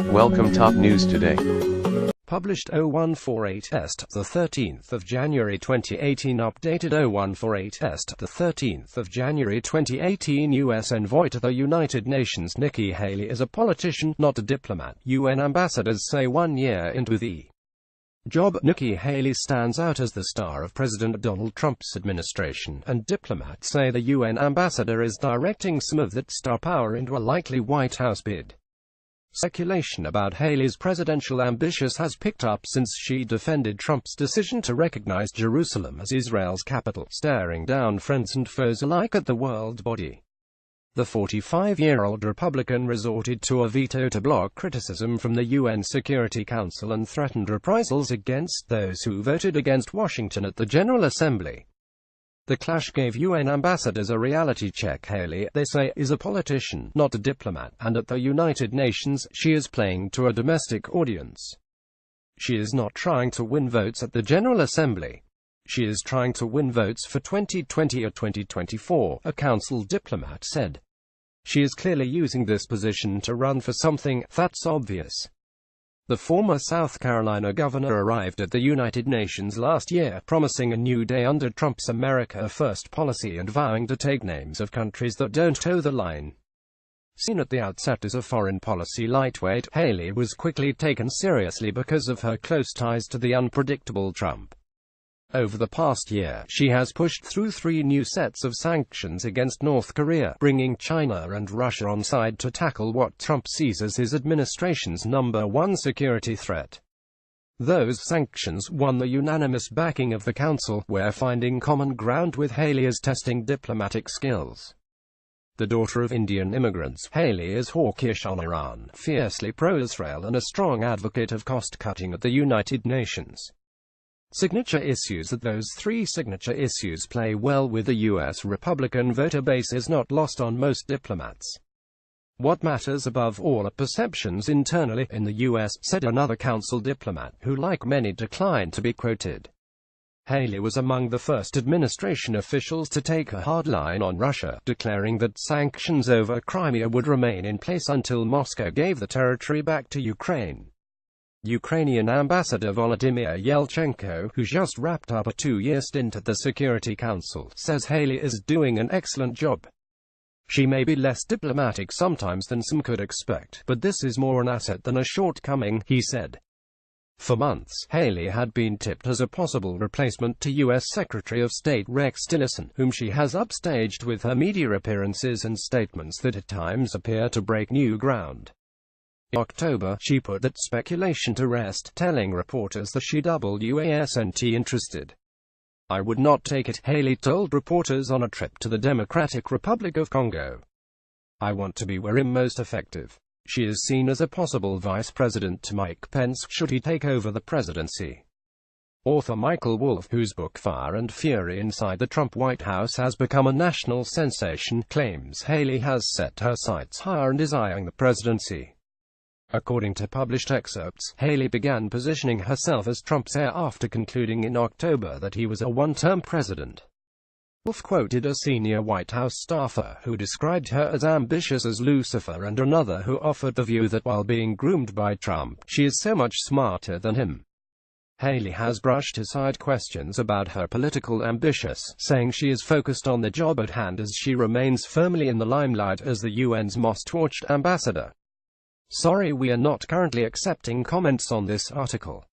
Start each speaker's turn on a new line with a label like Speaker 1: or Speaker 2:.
Speaker 1: Welcome Top News Today.
Speaker 2: Published 0148 Est, the 13th of January 2018. Updated 0148 Est, the 13th of January 2018. U.S. envoy to the United Nations Nikki Haley is a politician, not a diplomat, UN ambassadors say 1 year into the job. Nikki Haley stands out as the star of President Donald Trump's administration, and diplomats say the UN ambassador is directing some of that star power into a likely White House bid. Speculation about Haley's presidential ambitions has picked up since she defended Trump's decision to recognize Jerusalem as Israel's capital, staring down friends and foes alike at the world body. The 45-year-old Republican resorted to a veto to block criticism from the UN Security Council and threatened reprisals against those who voted against Washington at the General Assembly. The clash gave UN ambassadors a reality check. Haley, they say, is a politician, not a diplomat, and at the United Nations, she is playing to a domestic audience. She is not trying to win votes at the General Assembly. She is trying to win votes for 2020 or 2024, a council diplomat said. She is clearly using this position to run for something, that's obvious. The former South Carolina governor arrived at the United Nations last year, promising a new day under Trump's America First policy and vowing to take names of countries that don't toe the line. Seen at the outset as a foreign policy lightweight, Haley was quickly taken seriously because of her close ties to the unpredictable Trump. Over the past year, she has pushed through 3 new sets of sanctions against North Korea, bringing China and Russia on side to tackle what Trump sees as his administration's #1 security threat. Those sanctions won the unanimous backing of the Council, where finding common ground with Haley is testing diplomatic skills. The daughter of Indian immigrants, Haley is hawkish on Iran, fiercely pro-Israel and a strong advocate of cost-cutting at the United Nations. Signature issues. That those 3 signature issues play well with the U.S. Republican voter base is not lost on most diplomats. What matters above all are perceptions internally in the U.S., said another council diplomat, who like many declined to be quoted. Haley was among the first administration officials to take a hard line on Russia, declaring that sanctions over Crimea would remain in place until Moscow gave the territory back to Ukraine. Ukrainian Ambassador Volodymyr Yelchenko, who just wrapped up a 2-year stint at the Security Council, says Haley is doing an excellent job. She may be less diplomatic sometimes than some could expect, but this is more an asset than a shortcoming, he said. For months, Haley had been tipped as a possible replacement to U.S. Secretary of State Rex Tillerson, whom she has upstaged with her media appearances and statements that at times appear to break new ground. In October, she put that speculation to rest, telling reporters that she wasn't interested. "I would not take it," Haley told reporters on a trip to the Democratic Republic of Congo. "I want to be where I'm most effective." She is seen as a possible vice president to Mike Pence, should he take over the presidency. Author Michael Wolff, whose book Fire and Fury Inside the Trump White House has become a national sensation, claims Haley has set her sights higher and is eyeing the presidency. According to published excerpts, Haley began positioning herself as Trump's heir after concluding in October that he was a one-term president. Wolff quoted a senior White House staffer who described her as ambitious as Lucifer and another who offered the view that while being groomed by Trump, she is so much smarter than him. Haley has brushed aside questions about her political ambitions, saying she is focused on the job at hand as she remains firmly in the limelight as the UN's most-watched ambassador. Sorry, we are not currently accepting comments on this article.